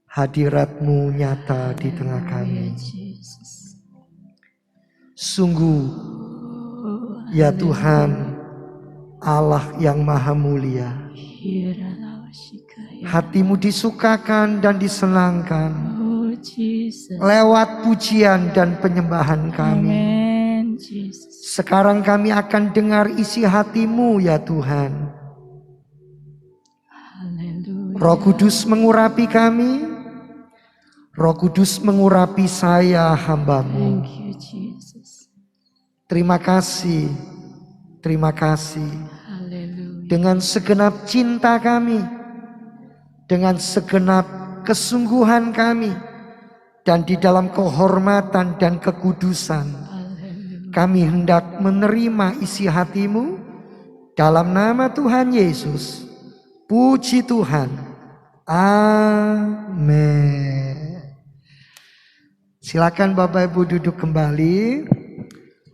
hadirat-Mu nyata di tengah kami. Sungguh, ya Tuhan, Allah yang maha mulia, hati-Mu disukakan dan disenangkan lewat pujian dan penyembahan kami. Sekarang kami akan dengar isi hati-Mu ya Tuhan. Roh Kudus mengurapi kami, Roh Kudus mengurapi saya hamba-Mu. Terima kasih, terima kasih. Dengan segenap cinta kami, dengan segenap kesungguhan kami, dan di dalam kehormatan dan kekudusan, kami hendak menerima isi hati-Mu dalam nama Tuhan Yesus. Puji Tuhan. Amin. Silakan Bapak Ibu duduk kembali.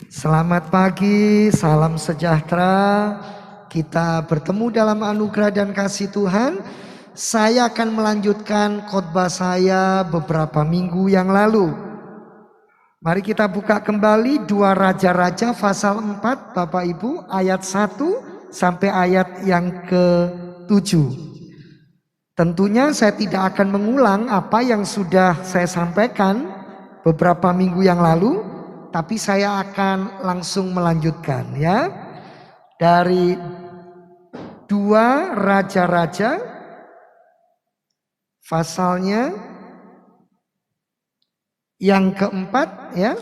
Selamat pagi, salam sejahtera. Kita bertemu dalam anugerah dan kasih Tuhan. Saya akan melanjutkan khotbah saya beberapa minggu yang lalu. Mari kita buka kembali 2 Raja-Raja pasal 4 Bapak Ibu, ayat 1 sampai ayat yang ke-7. Tentunya saya tidak akan mengulang apa yang sudah saya sampaikan beberapa minggu yang lalu, tapi saya akan langsung melanjutkan ya. Dari 2 Raja-Raja pasalnya yang keempat ya.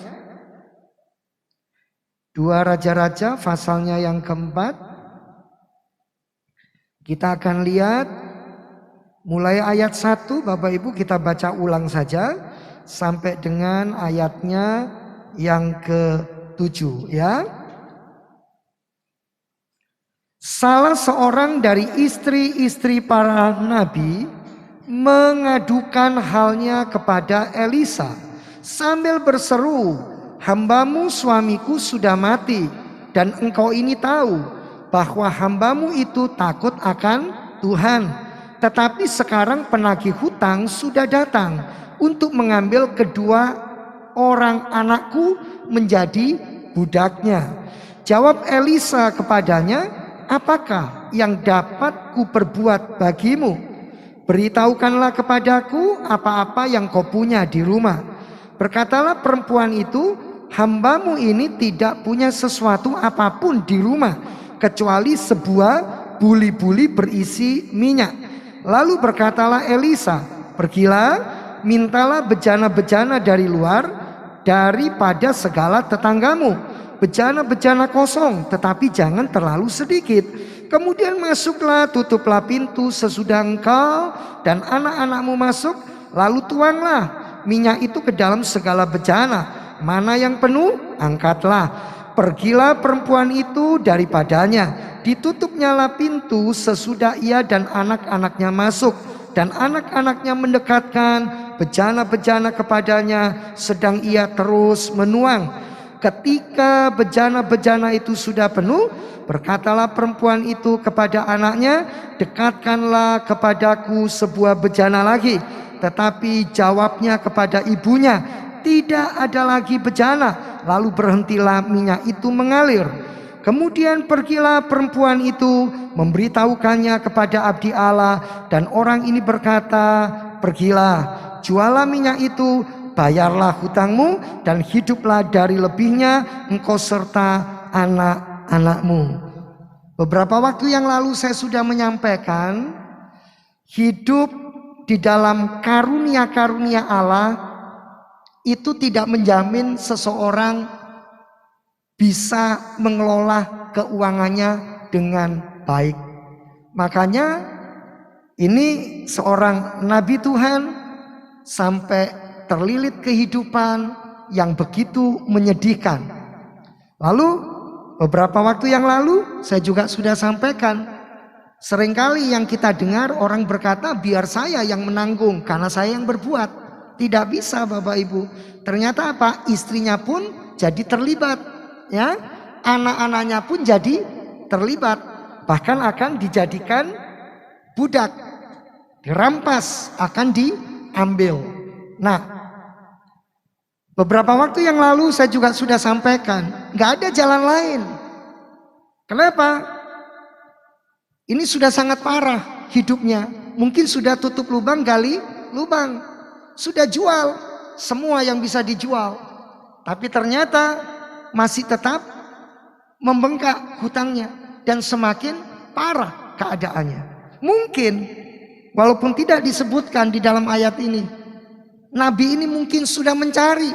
2 Raja-Raja pasalnya yang keempat. Kita akan lihat mulai ayat 1 Bapak Ibu, kita baca ulang saja sampai dengan ayatnya yang ke-7 ya. Salah seorang dari istri-istri para nabi mengadukan halnya kepada Elisa sambil berseru, "Hamba-Mu suamiku sudah mati, dan engkau ini tahu bahwa hamba-Mu itu takut akan Tuhan. Tetapi sekarang penagih hutang sudah datang untuk mengambil kedua orang anakku menjadi budaknya." Jawab Elisa kepadanya, "Apakah yang dapat kuperbuat bagimu? Beritahukanlah kepadaku apa-apa yang kau punya di rumah." Berkatalah perempuan itu, "Hamba-Mu ini tidak punya sesuatu apapun di rumah kecuali sebuah buli-buli berisi minyak." Lalu berkatalah Elisa, "Pergilah, mintalah bejana-bejana dari luar daripada segala tetanggamu, bejana-bejana kosong, tetapi jangan terlalu sedikit. Kemudian masuklah, tutuplah pintu sesudah engkau dan anak-anakmu masuk, lalu tuanglah minyak itu ke dalam segala bejana. Mana yang penuh, angkatlah." Pergilah perempuan itu daripadanya. Ditutupnyalah pintu sesudah ia dan anak-anaknya masuk, dan anak-anaknya mendekatkan bejana-bejana kepadanya, sedang ia terus menuang. Ketika bejana-bejana itu sudah penuh, berkatalah perempuan itu kepada anaknya, "Dekatkanlah kepadaku sebuah bejana lagi." Tetapi jawabnya kepada ibunya, "Tidak ada lagi bejana." Lalu berhentilah minyak itu mengalir. Kemudian pergilah perempuan itu memberitahukannya kepada abdi Allah, dan orang ini berkata, "Pergilah, jualah minyak itu, bayarlah hutangmu, dan hiduplah dari lebihnya engkau serta anak-anakmu." Beberapa waktu yang lalu saya sudah menyampaikan, hidup di dalam karunia-karunia Allah itu tidak menjamin seseorang bisa mengelola keuangannya dengan baik. Makanya ini seorang nabi Tuhan sampai terlilit kehidupan yang begitu menyedihkan. Lalu beberapa waktu yang lalu saya juga sudah sampaikan, seringkali yang kita dengar orang berkata, "Biar saya yang menanggung karena saya yang berbuat." Tidak bisa Bapak Ibu. Ternyata apa? Istrinya pun jadi terlibat ya. Anak-anaknya pun jadi terlibat. Bahkan akan dijadikan budak, dirampas, akan ambil. Nah, beberapa waktu yang lalu saya juga sudah sampaikan, nggak ada jalan lain. Kenapa? Ini sudah sangat parah hidupnya. Mungkin sudah tutup lubang, gali lubang. Sudah jual semua yang bisa dijual. Tapi ternyata masih tetap membengkak hutangnya. Dan semakin parah keadaannya. Mungkin walaupun tidak disebutkan di dalam ayat ini, Nabi ini mungkin sudah mencari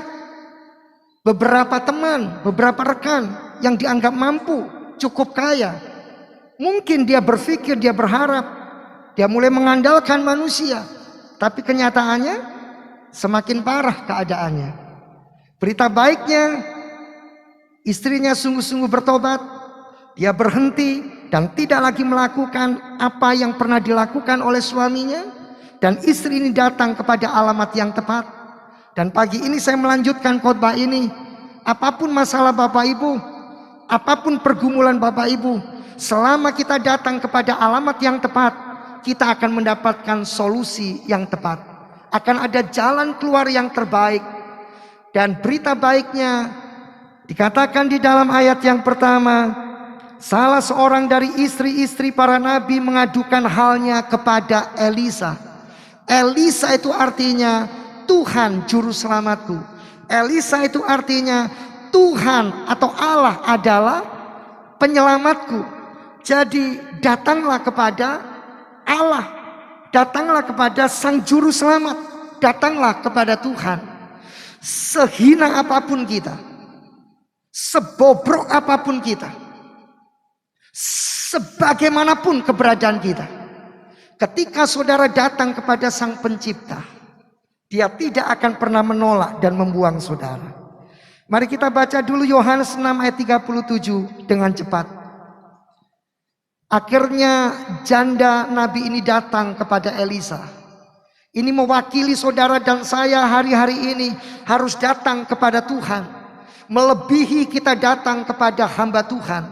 beberapa teman, beberapa rekan yang dianggap mampu, cukup kaya. Mungkin dia berpikir, dia berharap, dia mulai mengandalkan manusia. Tapi kenyataannya semakin parah keadaannya. Berita baiknya, istrinya sungguh-sungguh bertobat. Dia berhenti dan tidak lagi melakukan apa yang pernah dilakukan oleh suaminya. Dan istri ini datang kepada alamat yang tepat. Dan pagi ini saya melanjutkan khotbah ini. Apapun masalah Bapak Ibu, apapun pergumulan Bapak Ibu, selama kita datang kepada alamat yang tepat, kita akan mendapatkan solusi yang tepat. Akan ada jalan keluar yang terbaik. Dan berita baiknya dikatakan di dalam ayat yang pertama, salah seorang dari istri-istri para nabi mengadukan halnya kepada Elisa. Elisa itu artinya Tuhan juru selamatku. Elisa itu artinya Tuhan atau Allah adalah penyelamatku. Jadi datanglah kepada Allah, datanglah kepada Sang Juru Selamat, datanglah kepada Tuhan. Sehina apapun kita, sebobrok apapun kita, sebagaimanapun keberadaan kita, ketika saudara datang kepada Sang Pencipta, Dia tidak akan pernah menolak dan membuang saudara. Mari kita baca dulu Yohanes 6 ayat 37 dengan cepat. Akhirnya janda Nabi ini datang kepada Elisa. Ini mewakili saudara dan saya hari-hari ini harus datang kepada Tuhan. Melebihi kita datang kepada hamba Tuhan.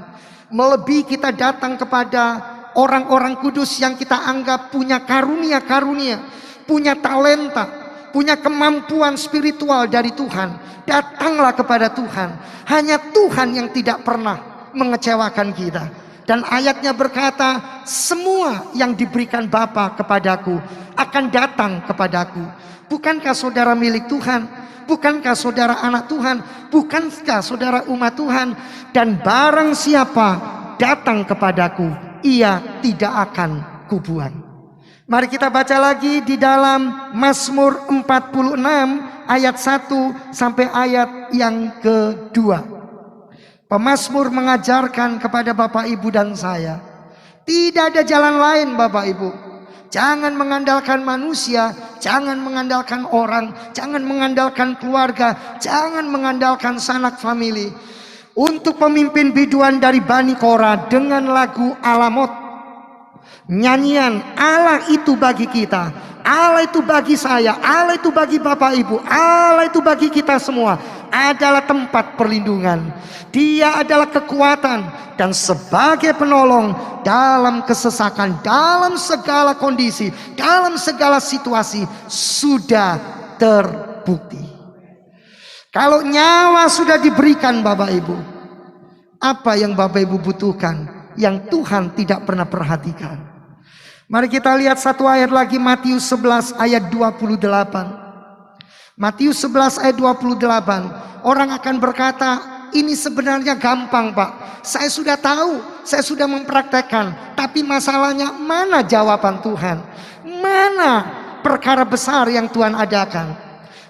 Melebihi kita datang kepada orang-orang kudus yang kita anggap punya karunia-karunia, punya talenta, punya kemampuan spiritual dari Tuhan. Datanglah kepada Tuhan. Hanya Tuhan yang tidak pernah mengecewakan kita. Dan ayatnya berkata, semua yang diberikan Bapa kepadaku akan datang kepadaku. Bukankah saudara milik Tuhan? Bukankah saudara anak Tuhan? Bukankah saudara umat Tuhan? Dan barang siapa datang kepadaku, ia tidak akan kubuang. Mari kita baca lagi di dalam Mazmur 46 ayat 1 sampai ayat yang kedua. Pemazmur mengajarkan kepada Bapak Ibu dan saya, tidak ada jalan lain Bapak Ibu. Jangan mengandalkan manusia, jangan mengandalkan orang, jangan mengandalkan keluarga, jangan mengandalkan sanak famili. Untuk pemimpin biduan dari Bani Korah dengan lagu Alamot, nyanyian Allah itu bagi kita, Allah itu bagi saya, Allah itu bagi Bapak Ibu, Allah itu bagi kita semua adalah tempat perlindungan. Dia adalah kekuatan dan sebagai penolong dalam kesesakan, dalam segala kondisi, dalam segala situasi sudah terbukti. Kalau nyawa sudah diberikan Bapak Ibu, apa yang Bapak Ibu butuhkan yang Tuhan tidak pernah perhatikan? Mari kita lihat satu ayat lagi, Matius 11 ayat 28. Matius 11 ayat 28. Orang akan berkata, ini sebenarnya gampang Pak. Saya sudah tahu, saya sudah mempraktekkan. Tapi masalahnya mana jawaban Tuhan? Mana perkara besar yang Tuhan adakan?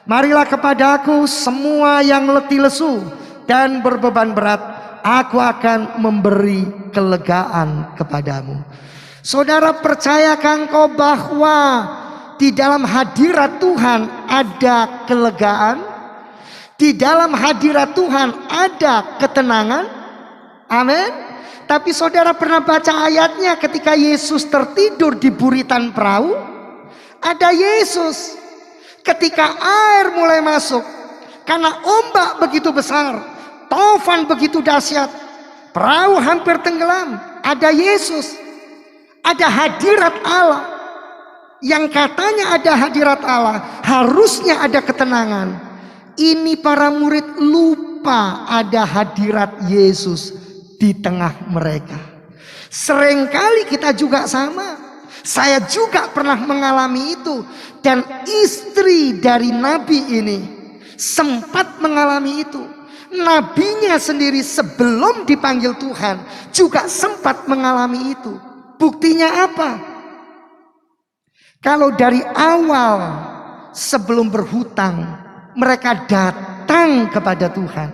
Marilah kepadaku semua yang letih lesu dan berbeban berat. Aku akan memberi kelegaan kepadamu. Saudara, percayakah engkau bahwa di dalam hadirat Tuhan ada kelegaan? Di dalam hadirat Tuhan ada ketenangan? Amin. Tapi saudara pernah baca ayatnya ketika Yesus tertidur di buritan perahu? Ada Yesus. Ketika air mulai masuk, karena ombak begitu besar, taufan begitu dahsyat, perahu hampir tenggelam, ada Yesus. Ada hadirat Allah. yang katanya ada hadirat Allah, harusnya ada ketenangan. Ini para murid lupa ada hadirat Yesus di tengah mereka. Seringkali kita juga sama. Saya juga pernah mengalami itu. Dan istri dari nabi ini sempat mengalami itu. Nabinya sendiri sebelum dipanggil Tuhan juga sempat mengalami itu. Buktinya apa? Kalau dari awal sebelum berhutang mereka datang kepada Tuhan,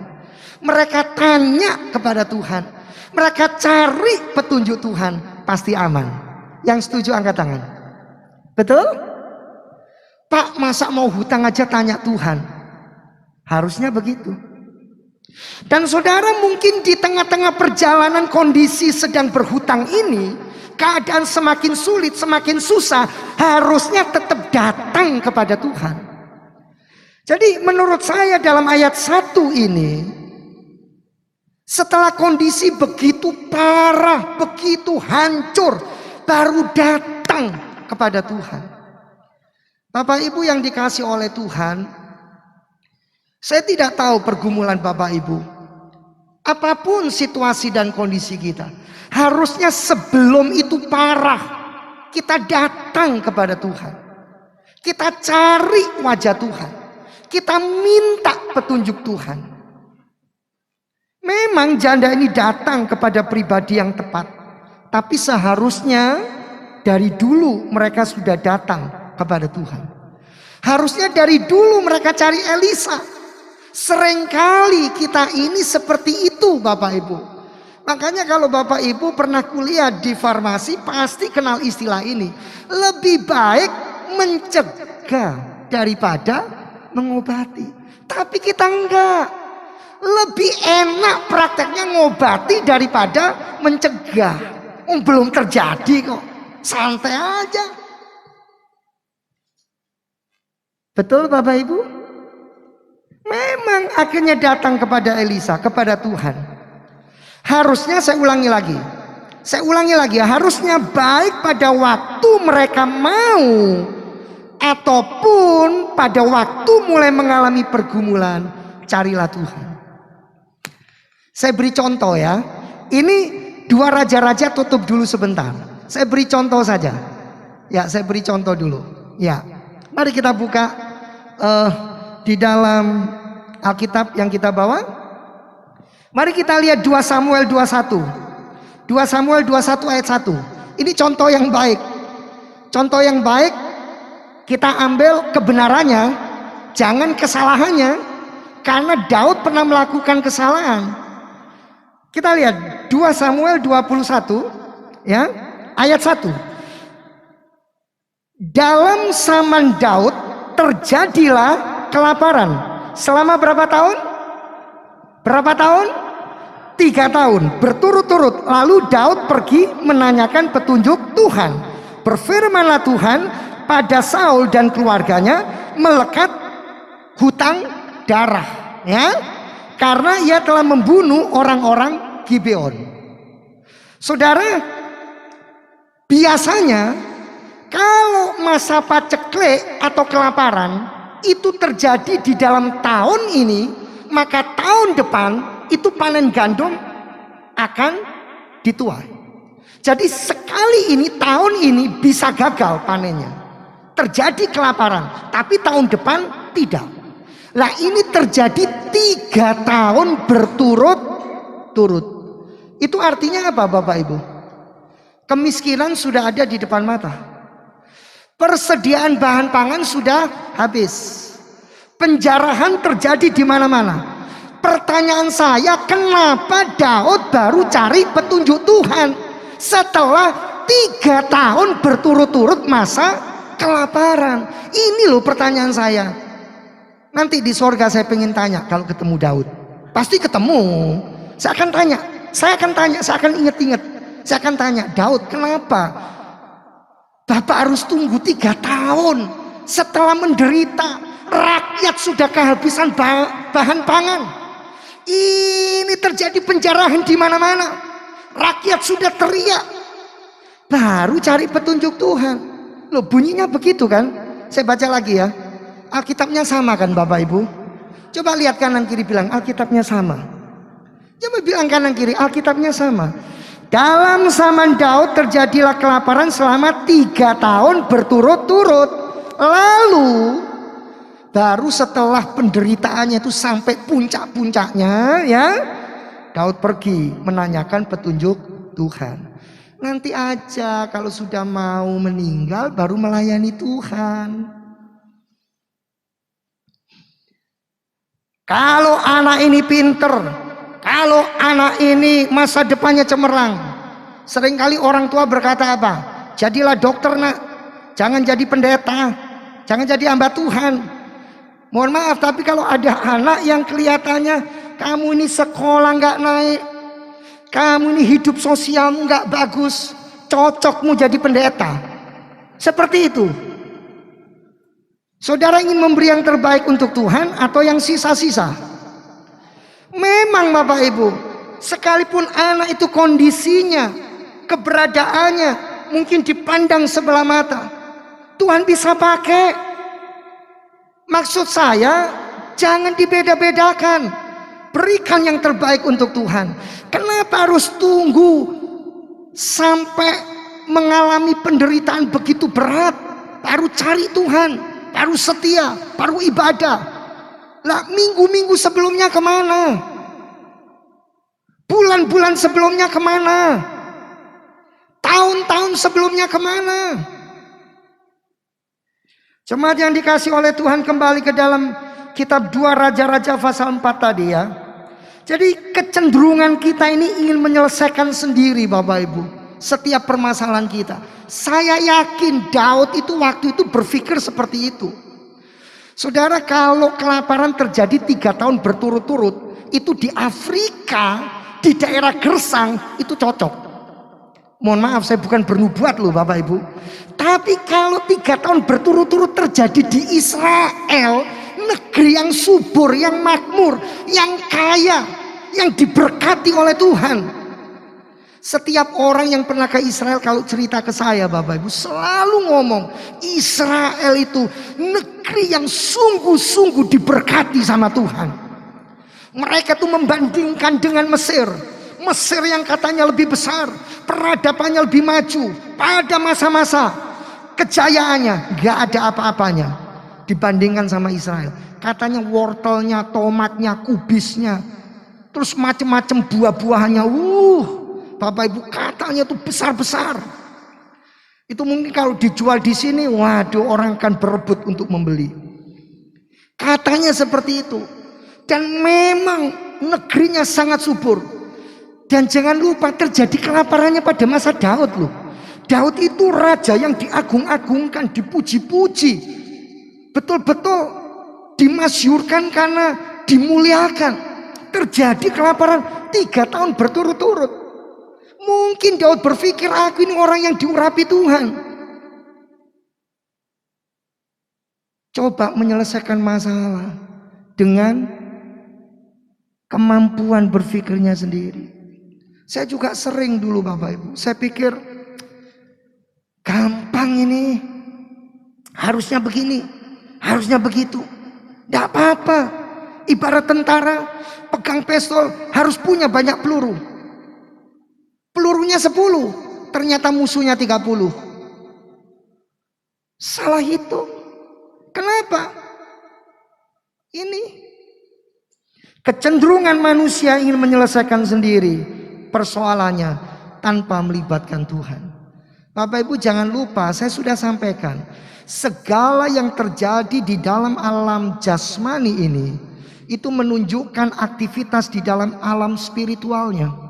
mereka tanya kepada Tuhan, mereka cari petunjuk Tuhan, pasti aman. Yang setuju angkat tangan. Betul? Pak, masa mau hutang aja tanya Tuhan? Harusnya begitu. Dan saudara mungkin di tengah-tengah perjalanan kondisi sedang berhutang ini, keadaan semakin sulit, semakin susah, harusnya tetap datang kepada Tuhan. Jadi menurut saya dalam ayat 1 ini, setelah kondisi begitu parah, begitu hancur, baru datang kepada Tuhan. Bapak Ibu yang dikasih oleh Tuhan, saya tidak tahu pergumulan Bapak Ibu. Apapun situasi dan kondisi kita, harusnya sebelum itu parah, kita datang kepada Tuhan. Kita cari wajah Tuhan. Kita minta petunjuk Tuhan. Memang janda ini datang kepada pribadi yang tepat. Tapi seharusnya dari dulu mereka sudah datang kepada Tuhan. Harusnya dari dulu mereka cari Elisa. Seringkali kita ini seperti itu Bapak Ibu. Makanya kalau Bapak Ibu pernah kuliah di farmasi pasti kenal istilah ini. Lebih baik mencegah daripada mengobati. Tapi kita enggak. Lebih enak prakteknya ngobati daripada mencegah. Belum terjadi kok. Santai aja. Betul Bapak Ibu? Memang akhirnya datang kepada Elisa, kepada Tuhan. Harusnya saya ulangi lagi. Harusnya baik pada waktu mereka mau ataupun pada waktu mulai mengalami pergumulan, carilah Tuhan. Saya beri contoh ya. Ini 2 raja-raja, tutup dulu sebentar. Saya beri contoh saja. Ya, saya beri contoh dulu. Ya, mari kita buka di dalam Alkitab yang kita bawa. Mari kita lihat 2 Samuel 21. 2 Samuel 21 ayat 1. Ini contoh yang baik. Contoh yang baik. Kita ambil kebenarannya, jangan kesalahannya, karena Daud pernah melakukan kesalahan. Kita lihat 2 Samuel 21 ya, ayat 1. Dalam zaman Daud terjadilah kelaparan. Selama berapa tahun? Berapa tahun? 3 tahun berturut-turut. Lalu Daud pergi menanyakan petunjuk Tuhan. Berfirmanlah Tuhan pada Saul dan keluarganya, melekat hutang darah ya, karena ia telah membunuh orang-orang Gibeon. Saudara, biasanya kalau masa paceklik atau kelaparan itu terjadi di dalam tahun ini, maka tahun depan itu panen gandum akan dituai. Jadi sekali ini, tahun ini bisa gagal panennya, terjadi kelaparan, tapi tahun depan tidak. Lah ini terjadi 3 tahun berturut-turut. Itu artinya apa Bapak Ibu? Kemiskinan sudah ada di depan mata. Persediaan bahan pangan sudah habis. Penjarahan terjadi di mana-mana. Pertanyaan saya, kenapa Daud baru cari petunjuk Tuhan setelah 3 tahun berturut-turut masa kelaparan? Ini loh pertanyaan saya. Nanti di sorga saya pengen tanya kalau ketemu Daud. Pasti ketemu. Saya akan tanya, saya akan inget-inget. Saya akan tanya, Daud, kenapa Bapak harus tunggu 3 tahun setelah menderita? Rakyat sudah kehabisan bahan pangan. Ini terjadi penjarahan di mana-mana. Rakyat sudah teriak. Baru cari petunjuk Tuhan. Loh, bunyinya begitu kan? Saya baca lagi ya. Alkitabnya sama kan Bapak Ibu? Coba lihat kanan kiri, bilang Alkitabnya sama. Coba bilang kanan kiri, Alkitabnya sama. Dalam zaman Daud terjadilah kelaparan selama 3 tahun berturut-turut. Lalu baru setelah penderitaannya itu sampai puncak-puncaknya ya, Daud pergi menanyakan petunjuk Tuhan. Nanti aja kalau sudah mau meninggal baru melayani Tuhan. Kalau anak ini pinter, kalau anak ini masa depannya cemerlang, seringkali orang tua berkata apa? Jadilah dokter nak, jangan jadi pendeta, jangan jadi hamba Tuhan. Mohon maaf, tapi kalau ada anak yang kelihatannya kamu ini sekolah nggak naik, kamu ini hidup sosialmu nggak bagus, cocokmu jadi pendeta. Seperti itu. Saudara ingin memberi yang terbaik untuk Tuhan atau yang sisa-sisa? Memang Bapak Ibu, sekalipun anak itu kondisinya, keberadaannya mungkin dipandang sebelah mata, Tuhan bisa pakai. Maksud saya, jangan dibeda-bedakan. Berikan yang terbaik untuk Tuhan. Kenapa harus tunggu sampai mengalami penderitaan begitu berat baru cari Tuhan, baru setia, baru ibadah? Lah, minggu-minggu sebelumnya kemana? Bulan-bulan sebelumnya kemana? Tahun-tahun sebelumnya kemana? Jemaat yang dikasih oleh Tuhan, kembali ke dalam kitab 2 Raja-Raja pasal 4 tadi ya. Jadi kecenderungan kita ini ingin menyelesaikan sendiri Bapak Ibu setiap permasalahan kita. Saya yakin Daud itu waktu itu berpikir seperti itu. Saudara, kalau kelaparan terjadi 3 tahun berturut-turut, itu di Afrika, di daerah Gersang, itu cocok. Mohon maaf, saya bukan bernubuat loh Bapak Ibu. Tapi kalau 3 tahun berturut-turut terjadi di Israel, negeri yang subur, yang makmur, yang kaya, yang diberkati oleh Tuhan. Setiap orang yang pernah ke Israel kalau cerita ke saya Bapak Ibu selalu ngomong, Israel itu negeri yang sungguh-sungguh diberkati sama Tuhan. Mereka tuh membandingkan dengan Mesir. Mesir yang katanya lebih besar, peradabannya lebih maju, pada masa-masa kejayaannya gak ada apa-apanya dibandingkan sama Israel. Katanya wortelnya, tomatnya, kubisnya, terus macam-macam buah-buahannya, Bapak Ibu katanya tuh besar-besar. Itu mungkin kalau dijual di sini, waduh, orang akan berebut untuk membeli. Katanya seperti itu. Dan memang negerinya sangat subur. Dan jangan lupa terjadi kelaparannya pada masa Daud loh. Daud itu raja yang diagung-agungkan, dipuji-puji, betul-betul dimasyhurkan karena dimuliakan. Terjadi kelaparan 3 tahun berturut-turut. Mungkin Daud berpikir, aku ini orang yang diurapi Tuhan. Coba menyelesaikan masalah dengan kemampuan berpikirnya sendiri. Saya juga sering dulu Bapak Ibu, saya pikir gampang ini, harusnya begini, harusnya begitu. Tidak apa-apa, ibarat tentara pegang pistol harus punya banyak peluru. Pelurunya 10, ternyata musuhnya 30. Salah hitung. Kenapa? Ini kecenderungan manusia ingin menyelesaikan sendiri persoalannya tanpa melibatkan Tuhan. Bapak Ibu jangan lupa, saya sudah sampaikan, segala yang terjadi di dalam alam jasmani ini itu menunjukkan aktivitas di dalam alam spiritualnya.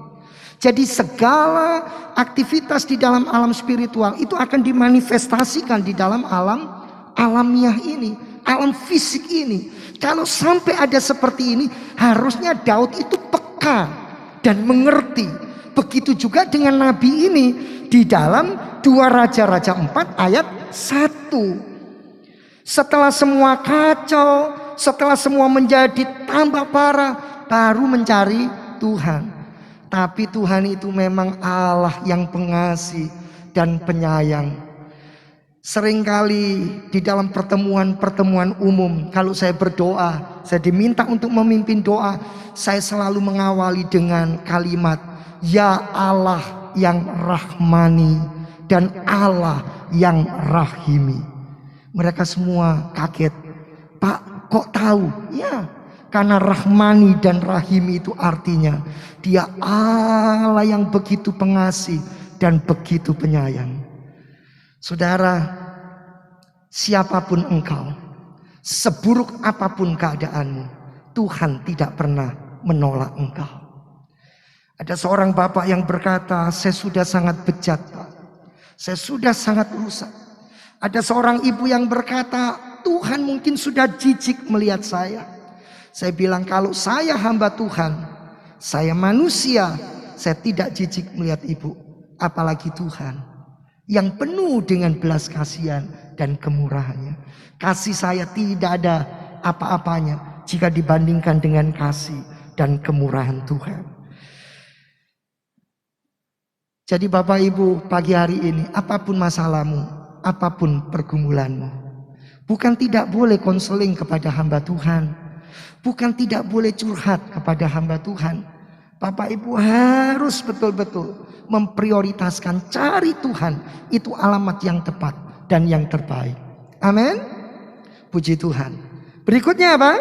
Jadi segala aktivitas di dalam alam spiritual itu akan dimanifestasikan di dalam alam alamiah ini, alam fisik ini. Kalau sampai ada seperti ini, harusnya Daud itu peka dan mengerti. Begitu juga dengan nabi ini di dalam 2 Raja-Raja 4 ayat 1. Setelah semua kacau, setelah semua menjadi tambah parah, baru mencari Tuhan. Tapi Tuhan itu memang Allah yang pengasih dan penyayang. Seringkali di dalam pertemuan-pertemuan umum, kalau saya berdoa, saya diminta untuk memimpin doa, saya selalu mengawali dengan kalimat, "Ya Allah yang Rahmani dan Allah yang Rahimi." Mereka semua kaget. "Pak, kok tahu?" Ya, karena Rahmani dan Rahimi itu artinya Dia Allah yang begitu pengasih dan begitu penyayang. Saudara, siapapun engkau, seburuk apapun keadaanmu, Tuhan tidak pernah menolak engkau. Ada seorang bapak yang berkata, "Saya sudah sangat bejat, Pak. Saya sudah sangat rusak." Ada seorang ibu yang berkata, "Tuhan mungkin sudah jijik melihat saya." Saya bilang, kalau saya hamba Tuhan, saya manusia, saya tidak jijik melihat ibu, apalagi Tuhan yang penuh dengan belas kasihan dan kemurahannya. Kasih saya tidak ada apa-apanya jika dibandingkan dengan kasih dan kemurahan Tuhan. Jadi Bapak Ibu, pagi hari ini apapun masalahmu, apapun pergumulanmu, bukan tidak boleh konseling kepada hamba Tuhan, bukan tidak boleh curhat kepada hamba Tuhan. Bapak Ibu harus betul-betul memprioritaskan cari Tuhan. Itu alamat yang tepat dan yang terbaik. Amin. Puji Tuhan. Berikutnya apa?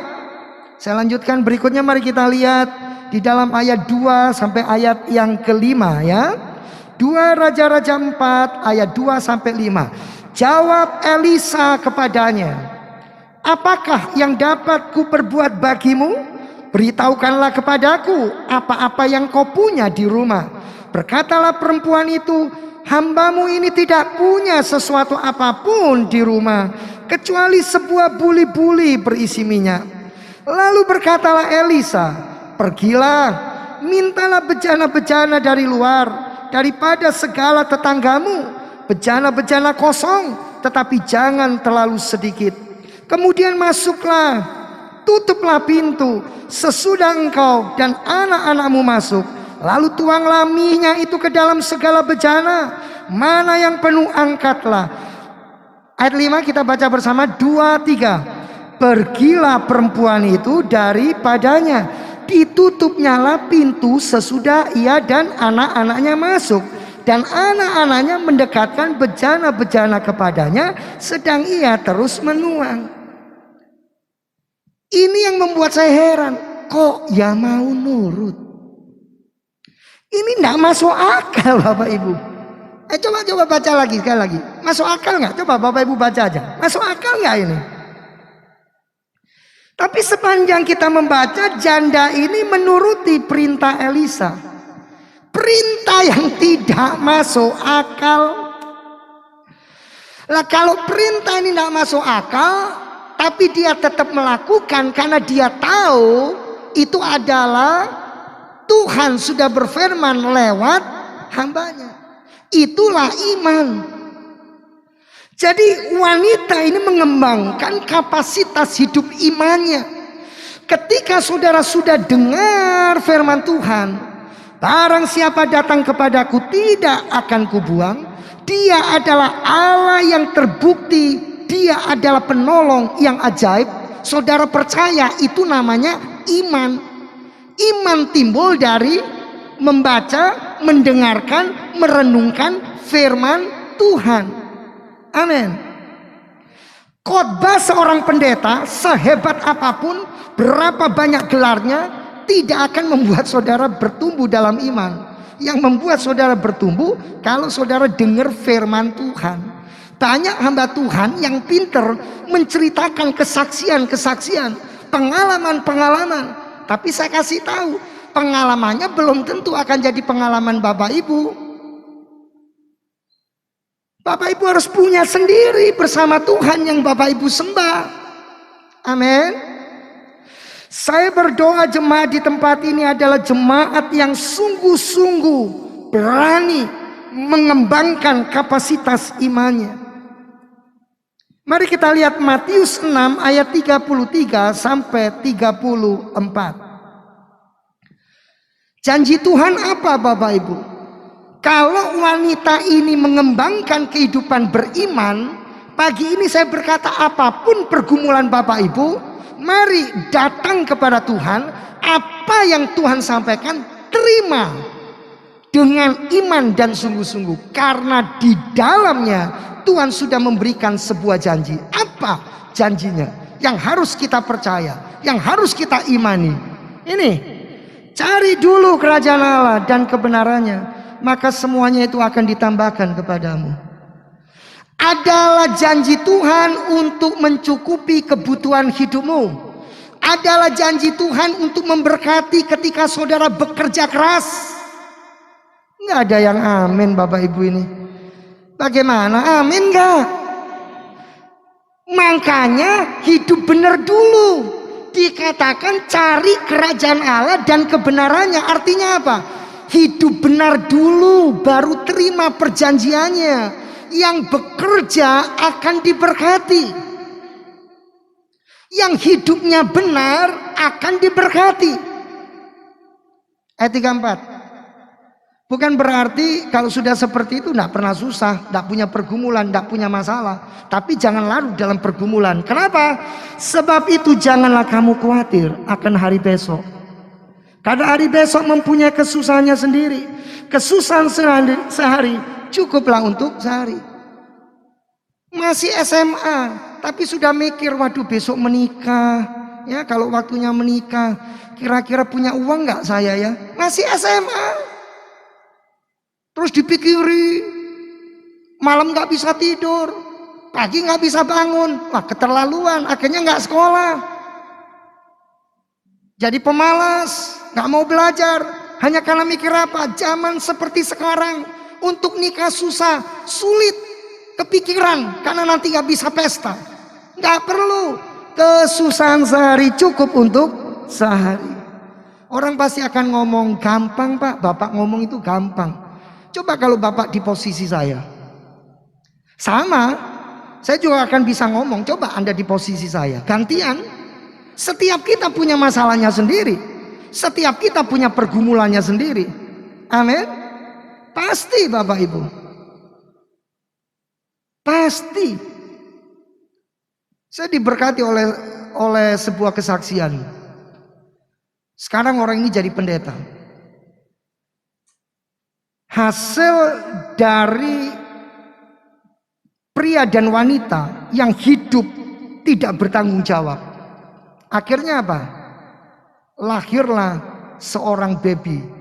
Saya lanjutkan berikutnya, mari kita lihat di dalam ayat 2 sampai ayat yang kelima ya. 2 Raja-Raja 4 ayat 2 sampai 5. Jawab Elisa kepadanya, "Apakah yang dapat ku perbuat bagimu? Beritahukanlah kepadaku apa-apa yang kau punya di rumah." Berkatalah perempuan itu, "Hambamu ini tidak punya sesuatu apapun di rumah, kecuali sebuah buli-buli berisi minyak." Lalu berkatalah Elisa, "Pergilah, mintalah bejana-bejana dari luar, daripada segala tetanggamu, bejana-bejana kosong, tetapi jangan terlalu sedikit. Kemudian masuklah, tutuplah pintu, sesudah engkau dan anak-anakmu masuk, lalu tuanglah minyak itu ke dalam segala bejana, mana yang penuh angkatlah." Ayat 5 kita baca bersama, 2, 3. Pergilah perempuan itu daripadanya, ditutupnyalah pintu sesudah ia dan anak-anaknya masuk, dan anak-anaknya mendekatkan bejana-bejana kepadanya, sedang ia terus menuang. Ini yang membuat saya heran, kok ya mau nurut? Ini tidak masuk akal Bapak Ibu. Coba baca lagi sekali lagi. Masuk akal nggak? Coba Bapak Ibu baca aja. Masuk akal nggak ini? Tapi sepanjang kita membaca, janda ini menuruti perintah Elisa. Perintah yang tidak masuk akal. Lah kalau perintah ini tidak masuk akal, tapi dia tetap melakukan karena dia tahu itu adalah Tuhan sudah berfirman lewat hambanya. Itulah iman. Jadi wanita ini mengembangkan kapasitas hidup imannya. Ketika saudara sudah dengar firman Tuhan, barang siapa datang kepadaku tidak akan kubuang. Dia adalah Allah yang terbukti, dia adalah penolong yang ajaib. Saudara percaya itu namanya iman. Iman timbul dari membaca, mendengarkan, merenungkan firman Tuhan. Amin. Khotbah seorang pendeta sehebat apapun, berapa banyak gelarnya, tidak akan membuat saudara bertumbuh dalam iman. Yang membuat saudara bertumbuh kalau saudara dengar firman Tuhan. Banyak hamba Tuhan yang pinter menceritakan kesaksian-kesaksian, pengalaman-pengalaman. Tapi saya kasih tahu, pengalamannya belum tentu akan jadi pengalaman Bapak Ibu. Bapak Ibu harus punya sendiri bersama Tuhan yang Bapak Ibu sembah. Amin. Saya berdoa jemaat di tempat ini adalah jemaat yang sungguh-sungguh berani mengembangkan kapasitas imannya. Mari kita lihat Matius 6 ayat 33 sampai 34. Janji Tuhan apa Bapak Ibu? Kalau wanita ini mengembangkan kehidupan beriman, Pagi ini saya berkata, apapun pergumulan Bapak Ibu, mari datang kepada Tuhan. Apa yang Tuhan sampaikan, terima dengan iman dan sungguh-sungguh. Karena di dalamnya Tuhan sudah memberikan sebuah janji. Apa janjinya? Yang harus kita percaya, yang harus kita imani. Ini, cari dulu kerajaan Allah dan kebenarannya, maka semuanya itu akan ditambahkan kepadamu. Adalah janji Tuhan untuk mencukupi kebutuhan hidupmu. Adalah janji Tuhan untuk memberkati ketika saudara bekerja keras. Nggak ada yang amin Bapak Ibu ini. Bagaimana? Amin nggak? Makanya hidup benar dulu. Dikatakan cari kerajaan Allah dan kebenarannya. Artinya apa? Hidup benar dulu, baru terima perjanjiannya. Yang bekerja akan diberkati. Yang hidupnya benar akan diberkati. Ayat 34. Bukan berarti kalau sudah seperti itu tidak pernah susah, tidak punya pergumulan, tidak punya masalah. Tapi jangan larut dalam pergumulan. Kenapa? Sebab itu janganlah kamu khawatir akan hari besok. Karena hari besok mempunyai kesusahannya sendiri. Kesusahan sehari cukuplah untuk sehari. Masih SMA, tapi sudah mikir, waduh besok menikah. Ya kalau waktunya menikah, kira-kira punya uang nggak saya ya? Masih SMA. Terus dipikiri, malam nggak bisa tidur, pagi nggak bisa bangun. Wah keterlaluan, akhirnya nggak sekolah. Jadi pemalas, nggak mau belajar. Hanya karena mikir apa? Zaman seperti sekarang, untuk nikah susah, sulit, kepikiran karena nanti nggak bisa pesta. Nggak perlu, kesusahan sehari cukup untuk sehari. Orang pasti akan ngomong, gampang Pak, Bapak ngomong itu gampang. Coba kalau Bapak di posisi saya, sama, saya juga akan bisa ngomong. Coba Anda di posisi saya, gantian. Setiap kita punya masalahnya sendiri, setiap kita punya pergumulannya sendiri. Amin. Pasti Bapak Ibu, pasti. Saya diberkati oleh sebuah kesaksian. Sekarang orang ini jadi pendeta. Hasil dari pria dan wanita yang hidup tidak bertanggung jawab. Akhirnya apa? Lahirlah seorang baby.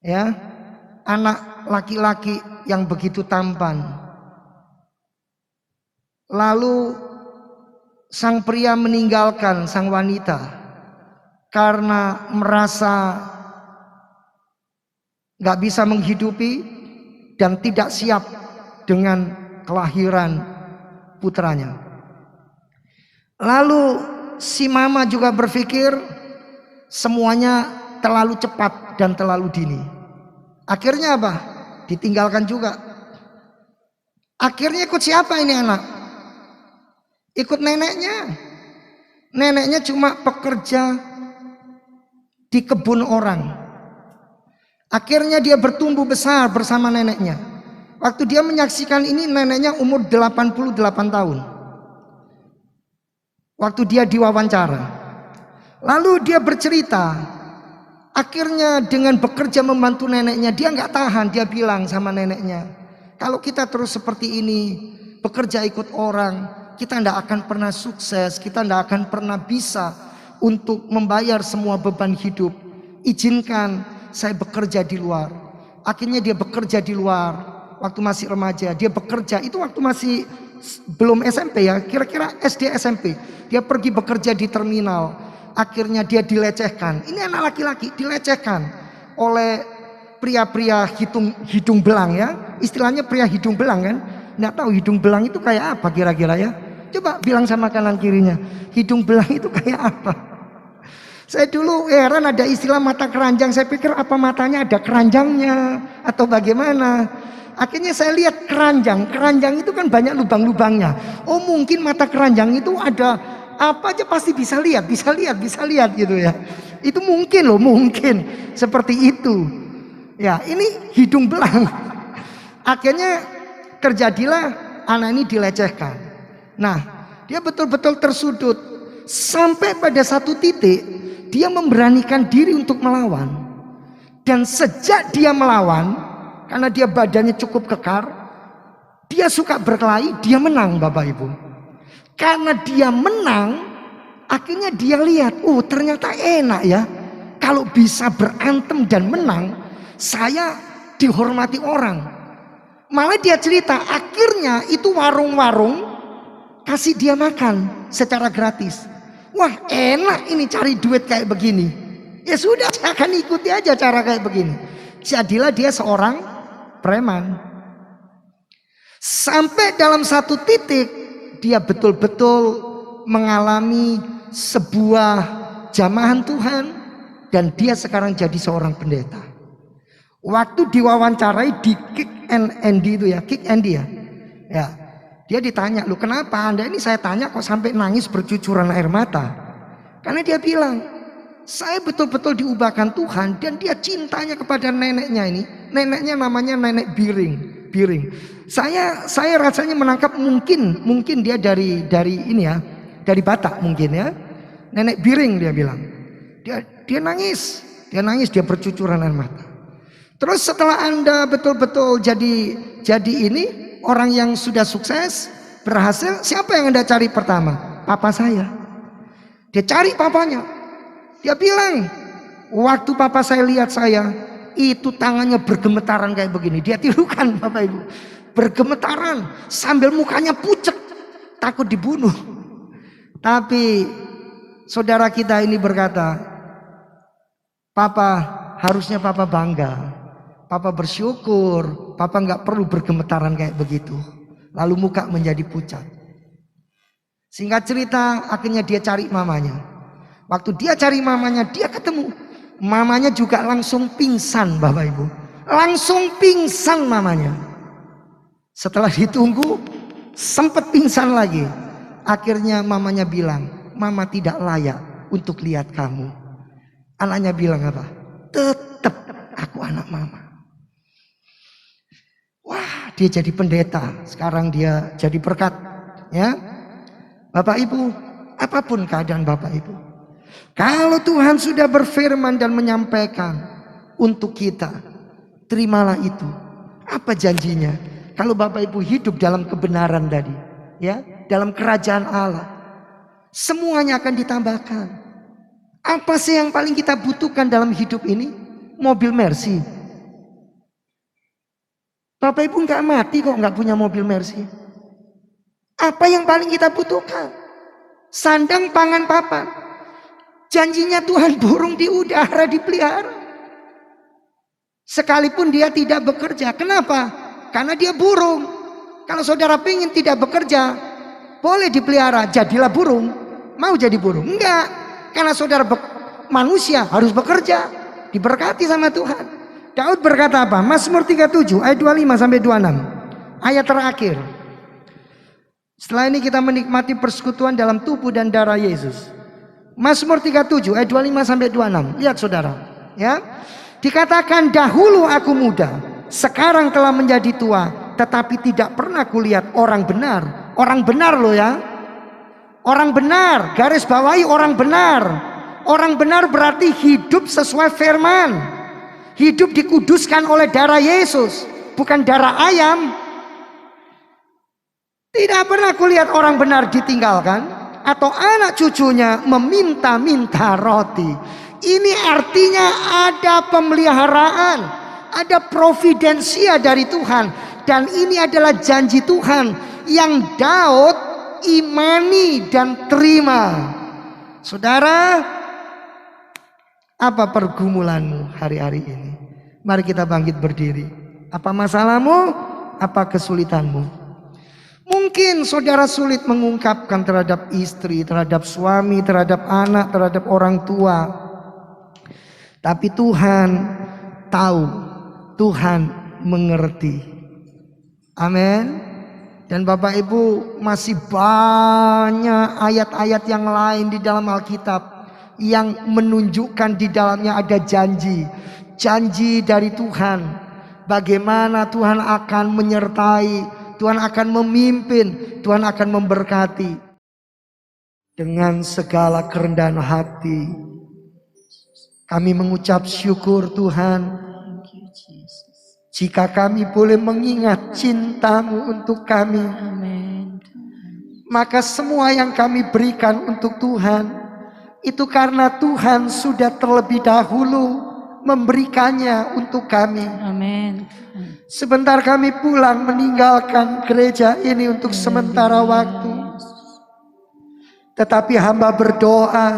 Ya, anak laki-laki yang begitu tampan. Lalu sang pria meninggalkan sang wanita karena merasa gak bisa menghidupi dan tidak siap dengan kelahiran putranya. Lalu si mama juga berpikir semuanya terlalu cepat dan terlalu dini. Akhirnya apa? Ditinggalkan juga. Akhirnya ikut siapa ini anak? Ikut neneknya. Neneknya cuma pekerja di kebun orang. Akhirnya dia bertumbuh besar bersama neneknya. Waktu dia menyaksikan ini, neneknya umur 88 tahun. Waktu dia diwawancara. Lalu dia bercerita. Akhirnya dengan bekerja membantu neneknya, dia nggak tahan. Dia bilang sama neneknya, kalau kita terus seperti ini, bekerja ikut orang, kita tidak akan pernah sukses. Kita tidak akan pernah bisa untuk membayar semua beban hidup. Izinkan saya bekerja di luar. Akhirnya dia bekerja di luar. Waktu masih remaja dia bekerja. Itu waktu masih belum SMP ya, kira-kira SD SMP. Dia pergi bekerja di terminal. Akhirnya dia dilecehkan. Ini anak laki-laki dilecehkan oleh pria-pria hidung belang ya. Istilahnya pria hidung belang kan. Nggak tahu hidung belang itu kayak apa kira-kira ya. Coba bilang sama kanan kirinya, hidung belang itu kayak apa? Saya dulu heran ada istilah mata keranjang. Saya pikir apa matanya ada keranjangnya atau bagaimana. Akhirnya saya lihat keranjang. Keranjang itu kan banyak lubang-lubangnya. Oh mungkin mata keranjang itu ada apa aja pasti bisa lihat gitu ya. Itu mungkin loh, mungkin seperti itu. Ya ini hidung belang. Akhirnya terjadilah anak ini dilecehkan. Nah, dia betul-betul tersudut. Sampai pada satu titik dia memberanikan diri untuk melawan. Dan sejak dia melawan, karena dia badannya cukup kekar, dia suka berkelahi, dia menang Bapak Ibu. Karena dia menang, akhirnya dia lihat, oh ternyata enak ya. Kalau bisa berantem dan menang, saya dihormati orang. Malah dia cerita, akhirnya itu warung-warung kasih dia makan secara gratis. Wah enak ini cari duit kayak begini. Ya sudah, saya akan ikuti aja cara kayak begini. Jadilah dia seorang preman. Sampai dalam satu titik dia betul-betul mengalami sebuah jamahan Tuhan. Dan dia sekarang jadi seorang pendeta. Waktu diwawancarai di Kick and Andy itu ya, Kick Andy ya. Ya, dia ditanya, "Lu kenapa Anda ini?" Saya tanya kok sampai nangis bercucuran air mata. Karena dia bilang, "Saya betul-betul diubahkan Tuhan dan dia cintanya kepada neneknya ini." Neneknya namanya Nenek Biring. Saya rasanya menangkap mungkin dia dari ini ya, dari Batak mungkin ya. Nenek Biring dia bilang. Dia nangis, dia bercucuran air mata. Terus setelah Anda betul-betul jadi ini orang yang sudah sukses, berhasil, siapa yang Anda cari pertama? Papa saya. Dia cari papanya. Dia bilang, waktu papa saya lihat saya, itu tangannya bergemetaran kayak begini. Dia tirukan Bapak Ibu, bergemetaran sambil mukanya pucet, takut dibunuh. Tapi saudara kita ini berkata, Papa, harusnya Papa bangga. Papa bersyukur, Papa nggak perlu bergemetaran kayak begitu. Lalu muka menjadi pucat. Singkat cerita, akhirnya dia cari mamanya. Waktu dia cari mamanya, dia ketemu. Mamanya juga langsung pingsan Bapak Ibu. Langsung pingsan mamanya. Setelah ditunggu, sempat pingsan lagi. Akhirnya mamanya bilang, "Mama tidak layak untuk lihat kamu." Anaknya bilang apa? "Tetap aku anak mama." Wah, dia jadi pendeta. Sekarang dia jadi berkat. Ya, Bapak Ibu, apapun keadaan Bapak Ibu, kalau Tuhan sudah berfirman dan menyampaikan untuk kita, terimalah itu. Apa janjinya? Kalau Bapak Ibu hidup dalam kebenaran tadi, ya, dalam kerajaan Allah, semuanya akan ditambahkan. Apa sih yang paling kita butuhkan dalam hidup ini? Mobil Mercy. Bapak Ibu nggak mati kok nggak punya mobil Mercy. Apa yang paling kita butuhkan? Sandang, pangan, papan. Janjinya Tuhan, burung di udara dipelihara. Sekalipun dia tidak bekerja. Kenapa? Karena dia burung. Kalau saudara ingin tidak bekerja, boleh dipelihara, jadilah burung. Mau jadi burung? Enggak. Karena saudara manusia harus bekerja, diberkati sama Tuhan. Daud berkata apa? Mazmur 37 ayat 25 sampai 26. Ayat terakhir. Setelah ini kita menikmati persekutuan dalam tubuh dan darah Yesus. Mazmur 37 ayat 25 sampai 26. Lihat saudara, ya. Dikatakan, "Dahulu aku muda, sekarang telah menjadi tua, tetapi tidak pernah kulihat orang benar." Orang benar loh ya. Orang benar, garis bawahi orang benar. Orang benar berarti hidup sesuai firman. Hidup dikuduskan oleh darah Yesus, bukan darah ayam. Tidak pernah kulihat orang benar ditinggalkan atau anak cucunya meminta-minta roti. Ini artinya ada pemeliharaan, ada providensia dari Tuhan. Dan ini adalah janji Tuhan yang Daud imani dan terima. Saudara, apa pergumulanmu hari-hari ini? Mari kita bangkit berdiri. Apa masalahmu? Apa kesulitanmu? Mungkin saudara sulit mengungkapkan terhadap istri, terhadap suami, terhadap anak, terhadap orang tua. Tapi Tuhan tahu, Tuhan mengerti. Amin. Dan Bapak Ibu, masih banyak ayat-ayat yang lain di dalam Alkitab yang menunjukkan di dalamnya ada janji. Janji dari Tuhan. Bagaimana Tuhan akan menyertai, Tuhan akan memimpin, Tuhan akan memberkati. Dengan segala kerendahan hati, kami mengucap syukur Tuhan. Jika kami boleh mengingat cinta-Mu untuk kami, maka semua yang kami berikan untuk Tuhan, itu karena Tuhan sudah terlebih dahulu memberikannya untuk kami. Amin. Sebentar kami pulang meninggalkan gereja ini untuk sementara waktu. Tetapi hamba berdoa,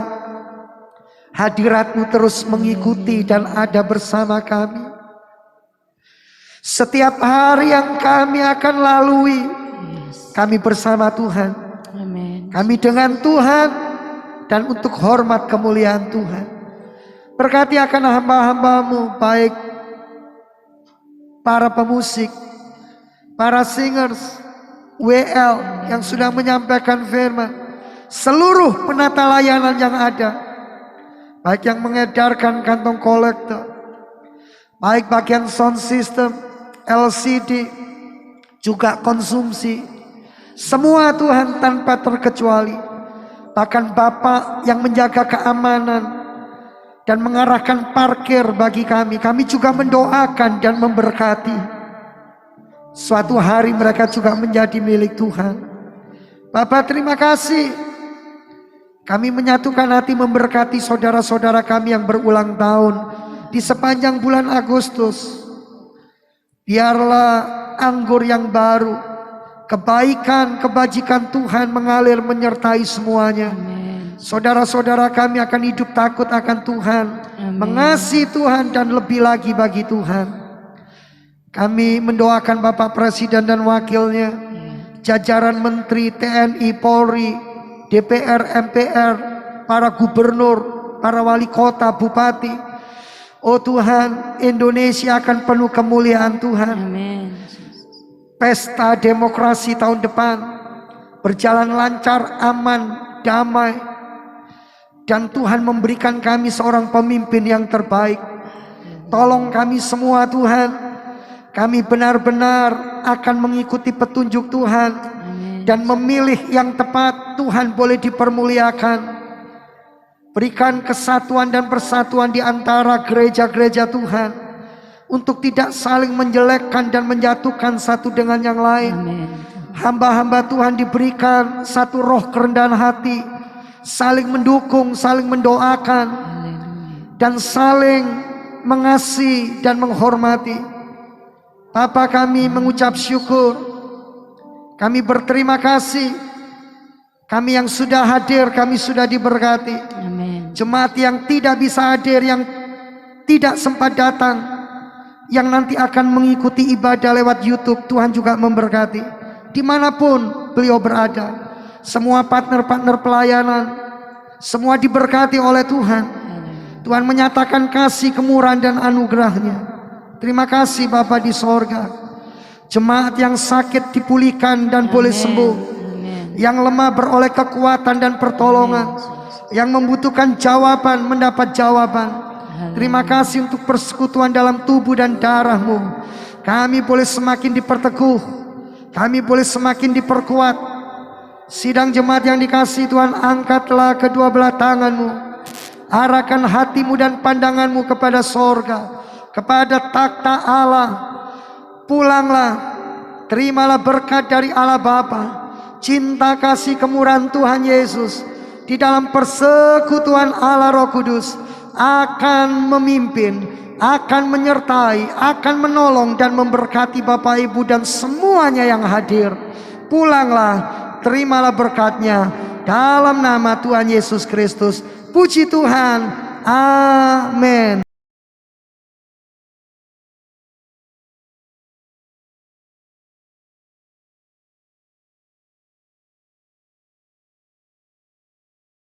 hadirat-Mu terus mengikuti dan ada bersama kami. Setiap hari yang kami akan lalui, kami bersama Tuhan. Amin. Kami dengan Tuhan dan untuk hormat kemuliaan Tuhan. Berkati akan hamba-hamba-Mu, baik para pemusik, para singers, WL yang sudah menyampaikan firman, seluruh penata layanan yang ada, baik yang mengedarkan kantong kolektor, baik bagian sound system, LCD, juga konsumsi, semua Tuhan tanpa terkecuali. Bahkan Bapak yang menjaga keamanan dan mengarahkan parkir bagi kami juga mendoakan dan memberkati. Suatu hari mereka juga menjadi milik Tuhan. Bapak terima kasih. Kami menyatukan hati memberkati saudara-saudara kami yang berulang tahun di sepanjang bulan Agustus. Biarlah anggur yang baru, kebaikan, kebajikan Tuhan mengalir menyertai semuanya. Saudara-saudara kami akan hidup takut akan Tuhan, mengasihi Tuhan dan lebih lagi bagi Tuhan. Kami mendoakan Bapak Presiden dan wakilnya, jajaran Menteri, TNI, Polri, DPR, MPR, para gubernur, para wali kota, bupati. Oh Tuhan, Indonesia akan penuh kemuliaan Tuhan. Amin. Pesta demokrasi tahun depan berjalan lancar, aman, damai. Dan Tuhan memberikan kami seorang pemimpin yang terbaik. Tolong kami semua Tuhan, kami benar-benar akan mengikuti petunjuk Tuhan dan memilih yang tepat. Tuhan boleh dipermuliakan. Berikan kesatuan dan persatuan di antara gereja-gereja Tuhan, untuk tidak saling menjelekkan dan menjatuhkan satu dengan yang lain. Hamba-hamba Tuhan diberikan satu roh kerendahan hati, saling mendukung, saling mendoakan, dan saling mengasihi dan menghormati. Bapa, kami mengucap syukur, kami berterima kasih. Kami yang sudah hadir, kami sudah diberkati. Amin. Jemaat yang tidak bisa hadir, yang tidak sempat datang, yang nanti akan mengikuti ibadah lewat YouTube, Tuhan juga memberkati. Dimanapun beliau berada, semua partner-partner pelayanan, semua diberkati oleh Tuhan. Tuhan menyatakan kasih, kemurahan dan anugerahnya. Terima kasih Bapa di sorga. Jemaat yang sakit dipulihkan dan boleh sembuh. Yang lemah beroleh kekuatan dan pertolongan. Yang membutuhkan jawaban mendapat jawaban. Terima kasih untuk persekutuan dalam tubuh dan darah-Mu. Kami boleh semakin diperteguh, kami boleh semakin diperkuat. Sidang jemaat yang dikasihi Tuhan, angkatlah kedua belah tangan-Mu, arahkan hati-Mu dan pandangan-Mu kepada sorga, kepada takhta Allah. Pulanglah, terimalah berkat dari Allah Bapa, cinta kasih kemurahan Tuhan Yesus di dalam persekutuan Allah Roh Kudus akan memimpin, akan menyertai, akan menolong dan memberkati Bapak Ibu dan semuanya yang hadir. Pulanglah, terimalah berkatnya dalam nama Tuhan Yesus Kristus. Puji Tuhan. Amin.